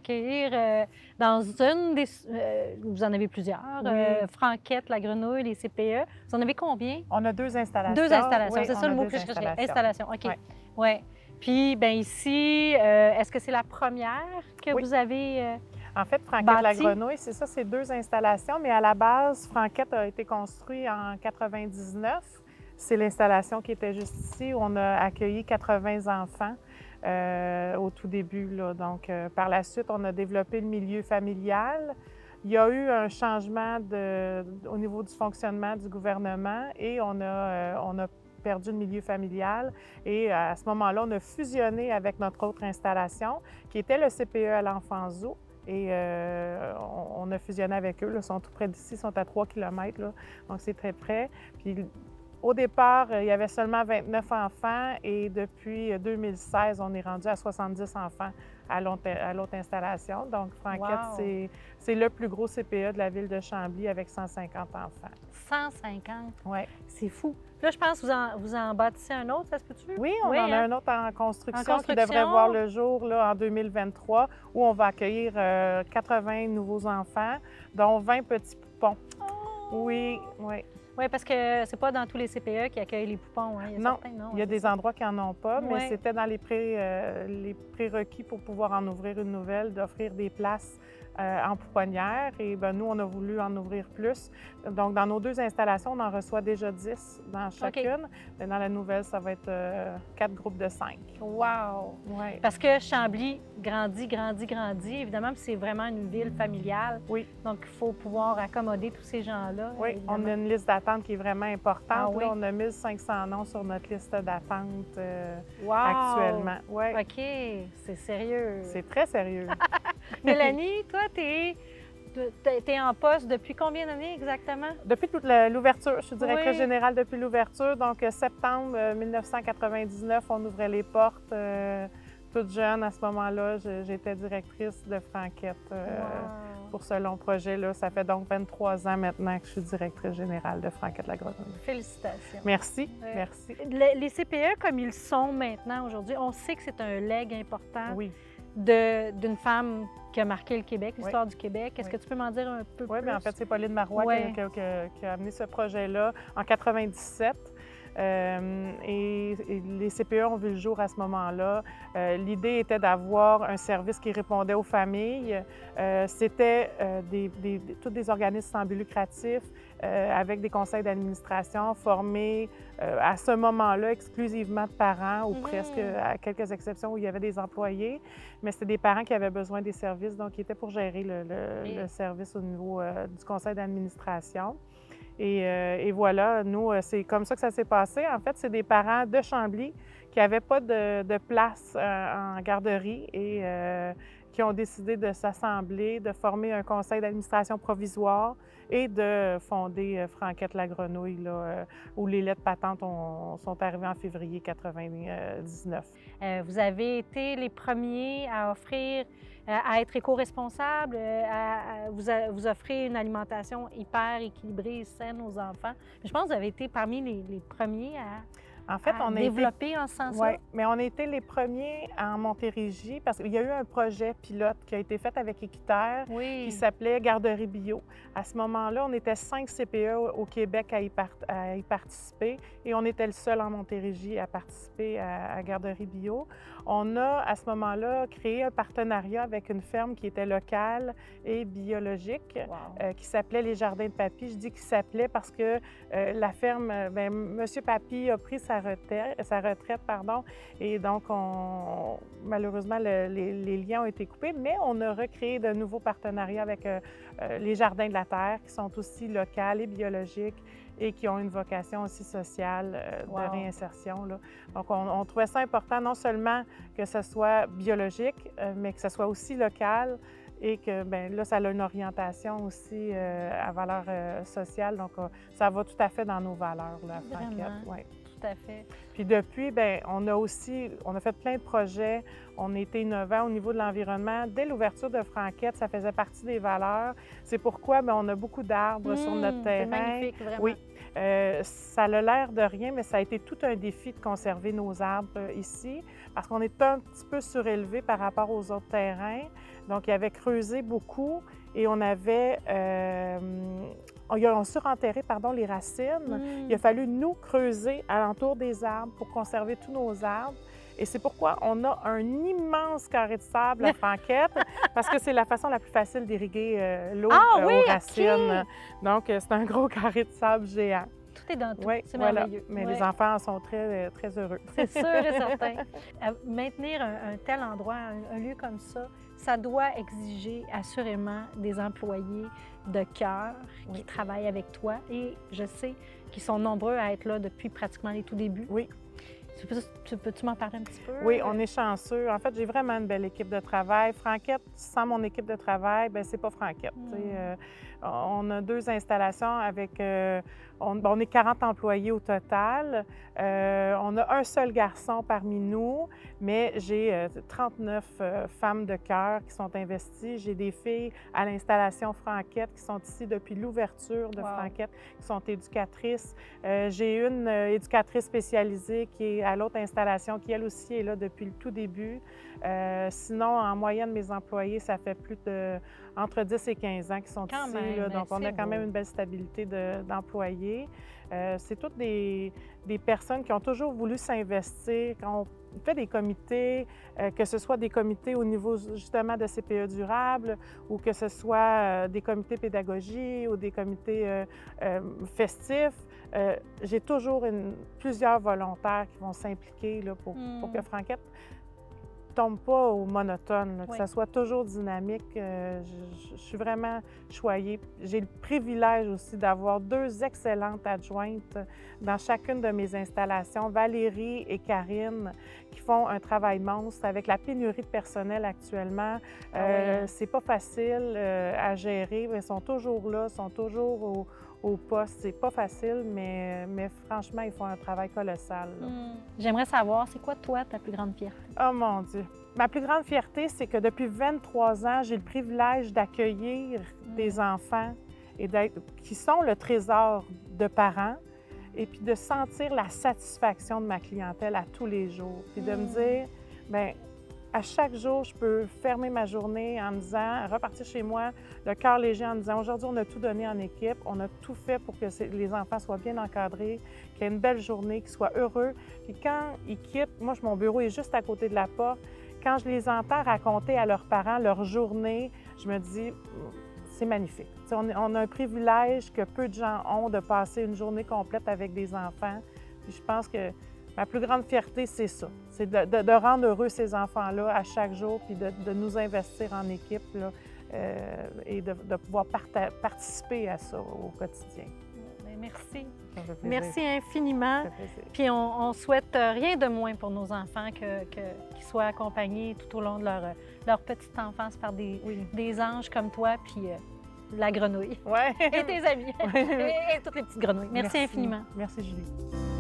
accueillir dans une des... vous en avez plusieurs, Oui. Franquette, la Grenouille, les CPE. Vous en avez combien? On a 2 installations. 2 installations, Oui, c'est on ça a le mot 2 que je cherchais. installations. Installation, OK. Ouais. Ouais. Puis, bien ici, est-ce que c'est la première que Oui. vous avez En fait, Franquette la bâtie? Grenouille, c'est ça, c'est 2 installations, mais à la base, Franquette a été construit en 99. C'est l'installation qui était juste ici, où on a accueilli 80 enfants au tout début, là. Donc, par la suite, on a développé le milieu familial. Il y a eu un changement au niveau du fonctionnement du gouvernement et on a perdu le milieu familial. Et à ce moment-là, on a fusionné avec notre autre installation, qui était le CPE à l'Enfant Zoo. Et on a fusionné avec eux. Là, ils sont tout près d'ici, ils sont à 3 km, là, donc c'est très près. Puis au départ, il y avait seulement 29 enfants et depuis 2016, on est rendu à 70 enfants à l'autre installation. Donc, Franquette, Wow. c'est le plus gros CPE de la ville de Chambly avec 150 enfants. 150. Oui. C'est fou. Là, je pense que vous en bâtissez un autre, ça se peut-tu? Oui, on en a hein? un autre en construction, En qui devrait construction? voir le jour là, en 2023, où on va accueillir 80 nouveaux enfants, dont 20 petits poupons. Oh! Oui, oui. Oui, parce que c'est pas dans tous les CPE qui accueillent les poupons. Hein? Il y a Non, certains, non, il y a c'est des ça. endroits qui n'en ont pas, mais Ouais. c'était dans les prérequis pour pouvoir en ouvrir une nouvelle, d'offrir des places en pouponnière. Et bien, nous, on a voulu en ouvrir plus. Donc, dans nos 2 installations, on en reçoit déjà 10 dans chacune. Mais dans la nouvelle, ça va être 4 groupes de 5. Wow! Oui. Parce que Chambly grandit, grandit, grandit. Évidemment, puis c'est vraiment une ville familiale. Oui. Donc, il faut pouvoir accommoder tous ces gens-là. Oui, évidemment. on a une liste d'attente qui est vraiment importante. Ah oui? Là, on a 1500 noms sur notre liste d'attente Wow! actuellement. Oui, OK, c'est sérieux. c'est très sérieux. Mélanie, toi, t'es en poste depuis combien d'années exactement? Depuis toute l'ouverture, je suis directrice Oui. générale depuis l'ouverture. Donc, septembre 1999, on ouvrait les portes. Toute jeune, à ce moment-là, j'étais directrice de Franquette Wow. pour ce long projet-là. Ça fait donc 23 ans maintenant que je suis directrice générale de Franquette la Grenouille. Félicitations. Merci, Ouais. merci. Les CPE, comme ils sont maintenant aujourd'hui, on sait que c'est un legs important Oui. d'une femme qui a marqué le Québec, Oui. l'histoire du Québec. Est-ce Oui. que tu peux m'en dire un peu Oui, plus? bien en fait, c'est Pauline Marois Ouais. qui a amené ce projet-là en 97. Et les CPE ont vu le jour à ce moment-là. L'idée était d'avoir un service qui répondait aux familles. C'était tous des organismes sans but lucratif avec des conseils d'administration formés à ce moment-là exclusivement de parents ou presque, à quelques exceptions où il y avait des employés. Mais c'était des parents qui avaient besoin des services, donc ils étaient pour gérer le service au niveau du conseil d'administration. Et voilà, nous, c'est comme ça que ça s'est passé. En fait, c'est des parents de Chambly qui n'avaient pas de place en garderie et qui ont décidé de s'assembler, de former un conseil d'administration provisoire et de fonder Franquette la Grenouille, là, où les lettres patentes sont arrivées en février 99. Vous avez été les premiers à offrir, à être éco-responsable, vous offrez une alimentation hyper équilibrée et saine aux enfants. Je pense que vous avez été parmi les premiers En fait, à on a développer été... en ce sens-là. Oui, mais on a été les premiers en Montérégie parce qu'il y a eu un projet pilote qui a été fait avec Équiterre Oui. qui s'appelait Garderie Bio. À ce moment-là, on était 5 CPE au Québec à y participer et on était le seul en Montérégie à participer à Garderie Bio. On a, à ce moment-là, créé un partenariat avec une ferme qui était locale et biologique Wow. qui s'appelait Les Jardins de Papy. Je dis qu'il s'appelait parce que la ferme, bien, M. Papy a pris sa retraite, et donc malheureusement, les liens ont été coupés, mais on a recréé de nouveaux partenariats avec les Jardins de la Terre, qui sont aussi locales et biologiques et qui ont une vocation aussi sociale Wow. de réinsertion, là. Donc, on trouvait ça important, non seulement que ce soit biologique, mais que ce soit aussi local et que, bien là, ça a une orientation aussi à valeur sociale. Donc, ça va tout à fait dans nos valeurs, là, à Franquette. Vraiment. Ouais. Tout à fait. Puis depuis, bien, on a fait plein de projets. On a été innovants au niveau de l'environnement. Dès l'ouverture de Franquette, ça faisait partie des valeurs. C'est pourquoi bien, on a beaucoup d'arbres sur notre C'est terrain. magnifique, vraiment. Oui. Ça a l'air de rien, mais ça a été tout un défi de conserver nos arbres ici, parce qu'on est un petit peu surélevé par rapport aux autres terrains. Donc, il avait creusé beaucoup et on avait... on surenterré, pardon, les racines. Il a fallu nous creuser alentour des arbres pour conserver tous nos arbres. Et c'est pourquoi on a un immense carré de sable à Franquette, parce que c'est la façon la plus facile d'irriguer l'eau aux racines. Donc, c'est un gros carré de sable géant. Tout est dans tout. Oui, c'est voilà. merveilleux. Mais les enfants en sont très, très heureux. C'est sûr et certain. Maintenir un tel endroit, un lieu comme ça doit exiger assurément des employés de cœur qui travaillent avec toi. Et je sais qu'ils sont nombreux à être là depuis pratiquement les tout débuts. Oui. Peux-tu m'en parler un petit peu? Oui, on est chanceux. En fait, j'ai vraiment une belle équipe de travail. Franquette, sans mon équipe de travail, bien, c'est pas Franquette. On a 2 installations avec... on est 40 employés au total. On a un seul garçon parmi nous, mais j'ai 39 femmes de cœur qui sont investies. J'ai des filles à l'installation Franquette qui sont ici depuis l'ouverture de Franquette, qui sont éducatrices. J'ai une éducatrice spécialisée qui est à l'autre installation, qui elle aussi est là depuis le tout début. Sinon, en moyenne, mes employés, ça fait plus de entre 10 et 15 ans qui sont ici. Là, donc, on a quand même une belle stabilité d'employés. C'est toutes des personnes qui ont toujours voulu s'investir. Quand on fait des comités, que ce soit des comités au niveau justement de CPE durable ou que ce soit des comités pédagogie ou des comités festifs, j'ai toujours plusieurs volontaires qui vont s'impliquer pour que Franquette tombe pas au monotone, que ça soit toujours dynamique. Je suis vraiment choyée. J'ai le privilège aussi d'avoir 2 excellentes adjointes dans chacune de mes installations, Valérie et Karine, qui font un travail monstre avec la pénurie de personnel actuellement. C'est pas facile à gérer, mais ils sont toujours là, sont toujours au poste. C'est pas facile, mais franchement, ils font un travail colossal. J'aimerais savoir, c'est quoi, toi, ta plus grande fierté? Oh mon Dieu! Ma plus grande fierté, c'est que depuis 23 ans, j'ai le privilège d'accueillir des enfants qui sont le trésor de parents et puis de sentir la satisfaction de ma clientèle à tous les jours. Puis de me dire, bien, à chaque jour, je peux fermer ma journée en me disant, repartir chez moi, le cœur léger en me disant, aujourd'hui, on a tout donné en équipe, on a tout fait pour que les enfants soient bien encadrés, qu'il y ait une belle journée, qu'ils soient heureux. Puis quand ils quittent, moi, mon bureau est juste à côté de la porte, quand je les entends raconter à leurs parents leur journée, je me dis, c'est magnifique. On a un privilège que peu de gens ont de passer une journée complète avec des enfants. Puis je pense que ma plus grande fierté, c'est ça. C'est de rendre heureux ces enfants-là à chaque jour, puis de nous investir en équipe là, et de pouvoir participer à ça au quotidien. Bien, merci. Ça fait plaisir. Merci infiniment. Ça fait plaisir. Puis on souhaite rien de moins pour nos enfants qu'ils soient accompagnés tout au long de leur petite enfance par des anges comme toi, puis la grenouille. Ouais. Et tes amis. Et toutes les petites grenouilles. Merci infiniment. Merci, Julie.